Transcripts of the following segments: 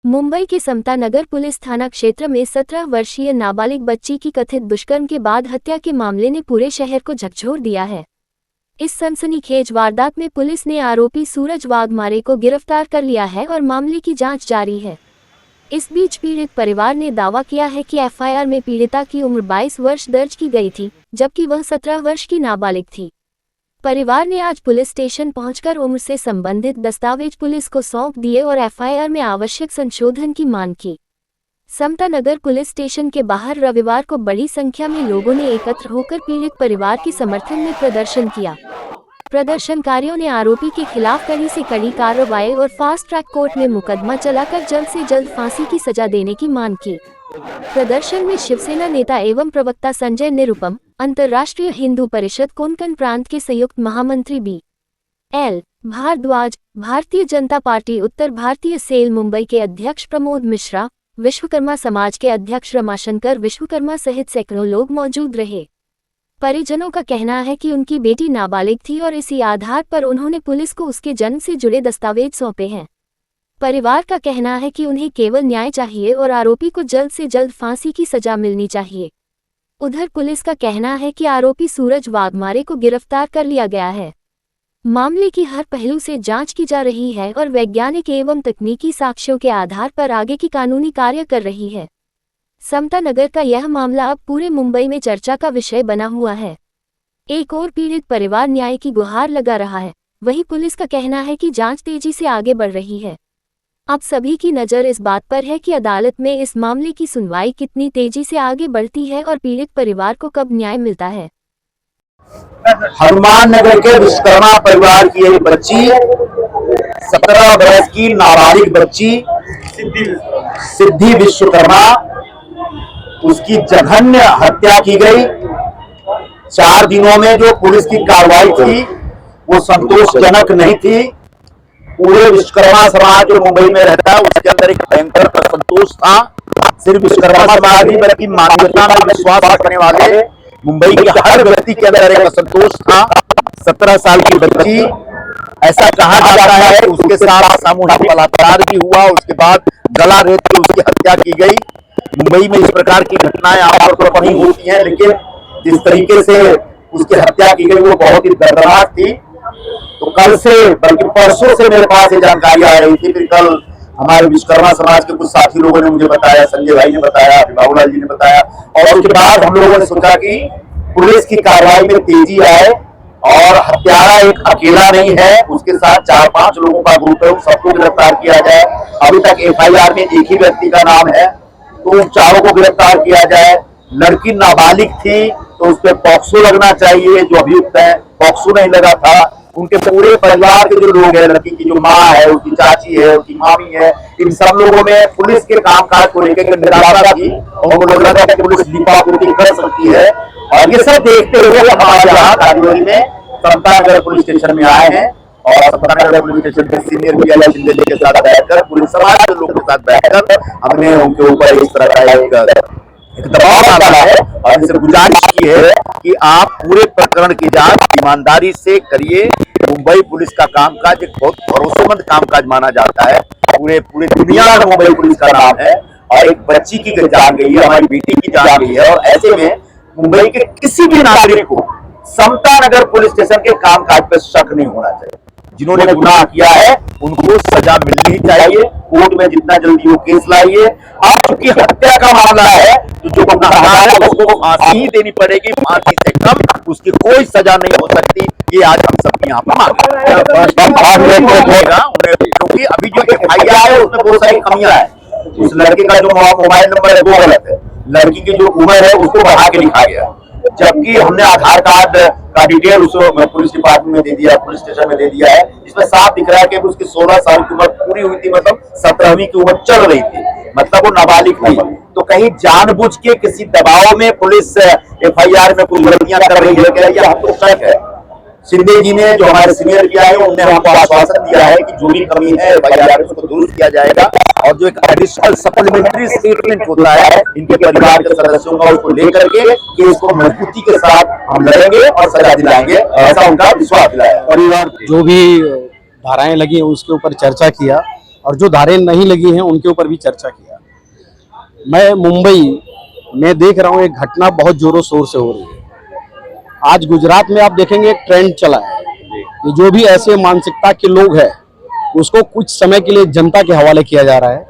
मुंबई के समता नगर पुलिस थाना क्षेत्र में 17 वर्षीय नाबालिग बच्ची की कथित दुष्कर्म के बाद हत्या के मामले ने पूरे शहर को झकझोर दिया है। इस सनसनीखेज वारदात में पुलिस ने आरोपी सूरज वाघमारे को गिरफ्तार कर लिया है और मामले की जांच जारी है। इस बीच पीड़ित परिवार ने दावा किया है कि एफआईआर में पीड़िता की उम्र 22 वर्ष दर्ज की गई थी, जबकि वह 17 वर्ष की नाबालिग थी। परिवार ने आज पुलिस स्टेशन पहुंचकर उम्र से संबंधित दस्तावेज पुलिस को सौंप दिए और एफआईआर में आवश्यक संशोधन की मांग की। समता नगर पुलिस स्टेशन के बाहर रविवार को बड़ी संख्या में लोगों ने एकत्र होकर पीड़ित परिवार के समर्थन में प्रदर्शन किया। प्रदर्शनकारियों ने आरोपी के खिलाफ कड़ी से कड़ी कार्रवाई और फास्ट ट्रैक कोर्ट में मुकदमा चलाकर जल्द से जल्द फांसी की सजा देने की मांग की। प्रदर्शन में शिवसेना नेता एवं प्रवक्ता संजय निरुपम, अंतर्राष्ट्रीय हिंदू परिषद कोंकण प्रांत के संयुक्त महामंत्री बी.एल. भारद्वाज, भारतीय जनता पार्टी उत्तर भारतीय सेल मुंबई के अध्यक्ष प्रमोद मिश्रा, विश्वकर्मा समाज के अध्यक्ष रमाशंकर विश्वकर्मा सहित सैकड़ों लोग मौजूद रहे। परिजनों का कहना है कि उनकी बेटी नाबालिग थी और इसी आधार पर उन्होंने पुलिस को उसके जन्म से जुड़े दस्तावेज सौंपे हैं। परिवार का कहना है कि उन्हें केवल न्याय चाहिए और आरोपी को जल्द से जल्द फांसी की सजा मिलनी चाहिए। उधर पुलिस का कहना है कि आरोपी सूरज वाघमारे को गिरफ्तार कर लिया गया है। मामले की हर पहलू से जांच की जा रही है और वैज्ञानिक एवं तकनीकी साक्ष्यों के आधार पर आगे की कानूनी कार्य कर रही है। समता नगर का यह मामला अब पूरे मुंबई में चर्चा का विषय बना हुआ है। एक और पीड़ित परिवार न्याय की गुहार लगा रहा है, वहीं पुलिस का कहना है कि जांच तेजी से आगे बढ़ रही है। अब सभी की नज़र इस बात पर है कि अदालत में इस मामले की सुनवाई कितनी तेजी से आगे बढ़ती है और पीड़ित परिवार को कब न्याय मिलता है। हनुमान नगर के विश्वकर्मा परिवार की एक बच्ची 17 वर्ष की नाबालिग बच्ची सिद्धि विश्वकर्मा, उसकी जघन्य हत्या की गई। 4 दिनों में जो पुलिस की कार्रवाई थी वो संतोषजनक नहीं थी। पूरे विश्वकर्मा समाज जो मुंबई में रहता है उसके अंदर एक भयंकर असंतोष था। सिर्फ विश्वकर्मा समाज नहीं बल्कि मानवता में विश्वास रखने वाले मुंबई के हर व्यक्ति के अंदर एक असंतोष था। 17 साल की बच्ची, ऐसा कहा जाता है उसके साथ सामूहिक बलात्कार भी हुआ, उसके बाद गला रेत के उसकी हत्या की गई। मुंबई में इस प्रकार की घटनाएं आमतौर पर नहीं होती हैं, लेकिन जिस तरीके से उसकी हत्या की गई वो बहुत ही दर्दनाक थी। तो कल से बल्कि परसों से मेरे पास ये जानकारी आ रही थी। फिर कल हमारे विश्वकर्मा समाज के कुछ साथी लोगों ने मुझे बताया, संजय भाई ने बताया, बाबूलाल जी ने बताया, और उसके बाद हम लोगों ने सोचा कि पुलिस की कार्रवाई में तेजी आए और हत्यारा एक अकेला नहीं है, उसके साथ 4-5 लोगों का ग्रुप है, सबको गिरफ्तार किया जाए। अभी तक एफआईआर में एक ही व्यक्ति का नाम है, तो उन चारों को गिरफ्तार किया जाए। लड़की नाबालिग थी तो उस पर पॉक्सो लगना चाहिए, जो अभियुक्त है पॉक्सो नहीं लगा था। उनके पूरे परिवार के जो लोग हैं, लड़की की जो माँ है, उसकी चाची है, उसकी मामी है, इन सब लोगों में पुलिस के कामकाज को लेकर निराशा थी और उनको लग रहा था कि पुलिस लिपापोती कर सकती है। और ये सब देखते हुए हमारे यहाँ राजौरी में समता नगर पुलिस स्टेशन में आए हैं और समता नगर पुलिस स्टेशन के सीनियर पीआई शिंदे जी के साथ बैठकर, पुलिस समाज के लोगों के साथ बैठकर हमने उनके ऊपर इस तरह का एक दबाव डाला है और इनसे गुजारिश की है कि आप पूरे प्रकरण की जांच ईमानदारी से करिए। मुंबई पुलिस का कामकाज एक बहुत भरोसेमंद कामकाज माना जाता है। पूरे दुनिया में मुंबई पुलिस का नाम है और एक बच्ची की जान गई है, हमारी बेटी की जान गई है, और ऐसे में मुंबई के किसी भी नागरिक को समता नगर पुलिस स्टेशन के कामकाज पर शक नहीं होना चाहिए। जिन्होंने गुनाह किया है उनको सजा मिलनी चाहिए। कोर्ट में जितना जल्दी वो केस लाइए। अब चूंकि हत्या का मामला है तो जो गुनाहगार है उसको फांसी ही देनी पड़ेगी, फांसी से कम उसकी कोई सजा नहीं हो सकती। ये आज हम सब यहाँ पर मांग रहे हैं, क्योंकि अभी जो एफआईआर है उसमें बहुत सारी कमियां है। उस लड़के का जो मोबाइल नंबर है वो गलत है, लड़की की जो उम्र है उसको बढ़ा के लिखा गया, जबकि हमने आधार कार्ड का डिटेल उसको पुलिस डिपार्टमेंट में दे दिया, पुलिस स्टेशन में दे दिया है। इसमें साफ दिख रहा है कि उसकी 16 साल की उम्र पूरी हुई थी, मतलब 17वीं की उम्र चल रही थी, मतलब वो नाबालिग थी। तो कहीं जानबूझ के किसी दबाव में पुलिस एफआईआर में कुछ गलतियां कर रही है क्या, यह हमको शक है। शिंदे जी ने, जो हमारे सीनियर किया है, उन्होंने हमको आश्वासन दिया है कि जो भी कमी है एफआईआर में उसको दुरुस्त किया जाएगा और जो एक एडिशनल सप्लीमेंट्री स्टेटमेंट होता है इनके परिवार के सदस्यों का, उसको लेकर के केस को मजबूती के साथ हम लड़ेंगे और सजा दिलाएंगे, ऐसा उनका विश्वास दिलाया। परिवार जो भी धाराएं लगी उसके ऊपर चर्चा किया और जो धारें नहीं लगी हैं उनके ऊपर भी चर्चा किया। मैं मुंबई में देख रहा हूँ एक घटना बहुत जोरों शोर से हो रही है। आज गुजरात में आप देखेंगे एक ट्रेंड चला है कि जो भी ऐसे मानसिकता के लोग हैं उसको कुछ समय के लिए जनता के हवाले किया जा रहा है।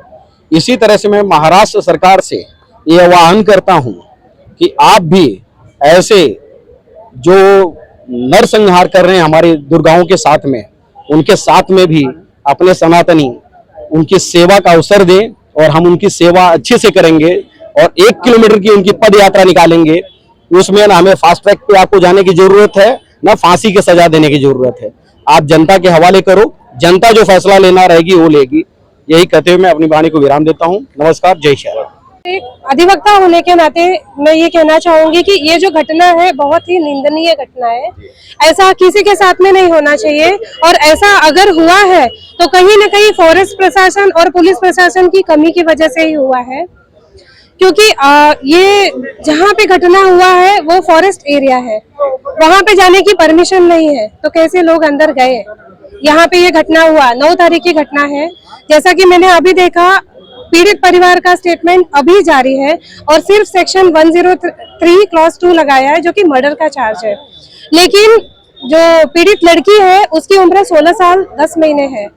इसी तरह से मैं महाराष्ट्र सरकार से ये आह्वान करता हूँ कि आप भी ऐसे जो नरसंहार कर रहे हैं हमारी दुर्गाओं के साथ में, उनके साथ में भी अपने सनातनी उनकी सेवा का अवसर दें और हम उनकी सेवा अच्छे से करेंगे और 1 किलोमीटर की उनकी पद यात्रा निकालेंगे। उसमें ना हमें फास्ट ट्रैक पे आपको जाने की जरूरत है, ना फांसी की सजा देने की जरूरत है। आप जनता के हवाले करो, जनता जो फैसला लेना रहेगी वो लेगी। यही कहते हुए मैं अपनी वाणी को विराम देता हूँ। नमस्कार, जय श्री राम। एक अधिवक्ता होने के नाते मैं ये कहना चाहूंगी कि ये जो घटना है बहुत ही निंदनीय घटना है। ऐसा किसी के साथ में नहीं होना चाहिए और ऐसा अगर हुआ है तो कहीं न कहीं फॉरेस्ट प्रशासन और पुलिस प्रशासन की कमी की वजह से ही हुआ है, क्योंकि ये जहाँ पे घटना हुआ है वो फॉरेस्ट एरिया है, वहां पे जाने की परमिशन नहीं है, तो कैसे लोग अंदर गए। यहाँ पे ये घटना हुआ 9 तारीख की घटना है। जैसा कि मैंने अभी देखा, पीड़ित परिवार का स्टेटमेंट अभी जारी है और सिर्फ सेक्शन 103 क्लॉज 2 लगाया है जो कि मर्डर का चार्ज है। लेकिन जो पीड़ित लड़की है उसकी उम्र 16 साल 10 महीने है,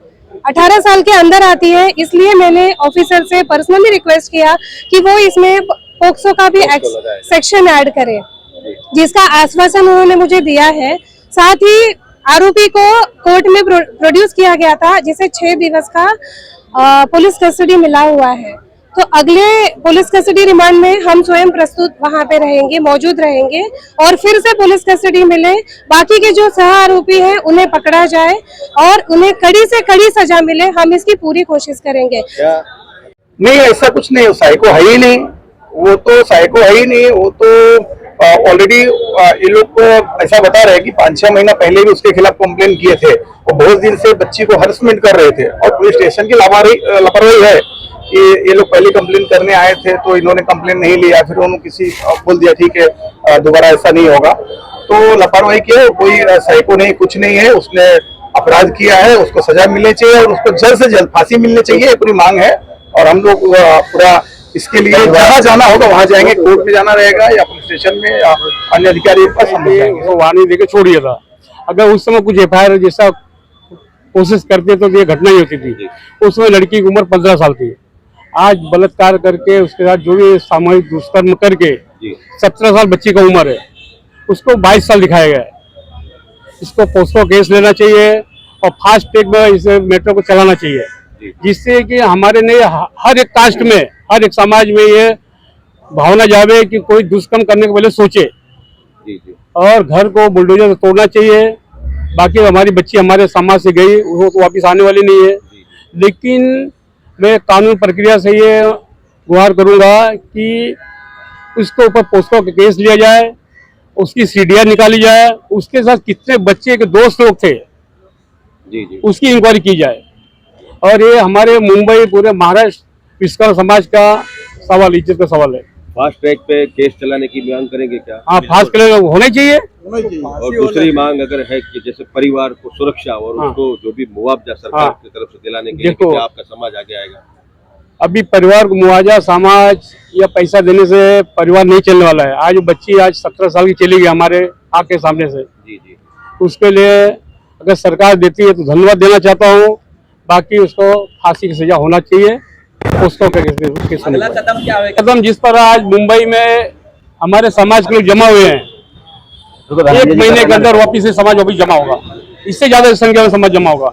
18 साल के अंदर आती है। इसलिए मैंने ऑफिसर से पर्सनली रिक्वेस्ट किया कि वो इसमें पोक्सो का भी सेक्शन ऐड करे, जिसका आश्वासन उन्होंने मुझे दिया है। साथ ही आरोपी को कोर्ट में प्रोड्यूस किया गया था, जिसे 6 दिवस का पुलिस कस्टडी मिला हुआ है। तो अगले पुलिस कस्टडी रिमांड में हम स्वयं प्रस्तुत वहां पे रहेंगे, मौजूद रहेंगे और फिर से पुलिस कस्टडी मिले, बाकी के जो सह आरोपी हैं उन्हें पकड़ा जाए और उन्हें कड़ी से कड़ी सजा मिले। हम इसकी पूरी कोशिश करेंगे। नहीं, ऐसा कुछ नहीं, साइको है ही नहीं, वो तो साइको है ही नहीं। वो तो ऑलरेडी ये लोग को ऐसा बता रहे हैं कि 5-6 महीना पहले भी उसके खिलाफ कंप्लेन किए थे। वो बहुत दिन से बच्ची को हरसमेंट कर रहे थे और पुलिस स्टेशन की लापरवाही है कि ये लोग पहले कंप्लेन करने आए थे तो इन्होंने कंप्लेन नहीं लिया, फिर उन्होंने किसी बोल दिया ठीक है दोबारा ऐसा नहीं होगा। तो लापरवाही की है, कोई साइको नहीं, कुछ नहीं है। उसने अपराध किया है, उसको सजा मिलनी चाहिए और उसको जल्द से जल्द फांसी मिलनी चाहिए, पूरी मांग है। और हम लोग पूरा इसके लिए जहाँ जाना होगा वहां जाएंगे, कोर्ट में जाना रहेगा या पुलिस स्टेशन में या अन्य अधिकारी के पास हम लोग जाएंगे। वो वाणी देके छोड़ दिया था। अगर उस समय कुछ FIR जैसा कोशिश करते तो ये घटना ही होती थी। उस समय लड़की की उम्र 15 साल थी। आज बलात्कार करके उसके साथ जो भी सामूहिक दुष्कर्म करके 17 साल बच्ची का उम्र है, उसको 22 साल दिखाया गया है। इसको पोस्को केस लेना चाहिए और फास्ट ट्रैक में इस मैटर को चलाना चाहिए, जिससे कि हमारे नहीं हर एक कास्ट में, हर एक समाज में ये भावना जावे कि कोई दुष्कर्म करने के पहले सोचे और घर को बुलडोजर से तोड़ना चाहिए। बाकी हमारी बच्ची हमारे समाज से गई, वो तो वापस आने वाली नहीं है। लेकिन मैं कानून प्रक्रिया से ये गुहार करूंगा कि उसके ऊपर पोस्को का केस लिया जाए, उसकी CDR निकाली जाए, उसके साथ कितने बच्चे के दोस्त लोग थे उसकी इंक्वायरी की जाए। और ये हमारे मुंबई, पूरे महाराष्ट्र, विश्वकर्मा समाज का सवाल, इज्जत का सवाल है। फास्ट ट्रैक पे केस चलाने की मांग करेंगे क्या? हाँ, फास्ट ट्रैक होने चाहिए। और दूसरी मांग अगर है कि जैसे परिवार को सुरक्षा और उसको जो भी मुआवजा सरकार की तरफ से दिलाने के लिए, क्या आपका समाज आगे आएगा? अभी परिवार को मुआवजा, समाज या पैसा देने से परिवार नहीं चलने वाला है। आज बच्ची आज 17 साल की चली गई हमारे आँख के सामने से। जी। उसके लिए अगर सरकार देती है तो धन्यवाद देना चाहता हूँ। बाकी उसको फांसी की सजा होना चाहिए। उसको अगला कदम क्या होगा? कदम जिस पर आज मुंबई में हमारे समाज के लोग जमा हुए हैं, 1 महीने के अंदर वापिस से समाज वापिस जमा होगा। इससे ज्यादा संख्या में समाज जमा होगा।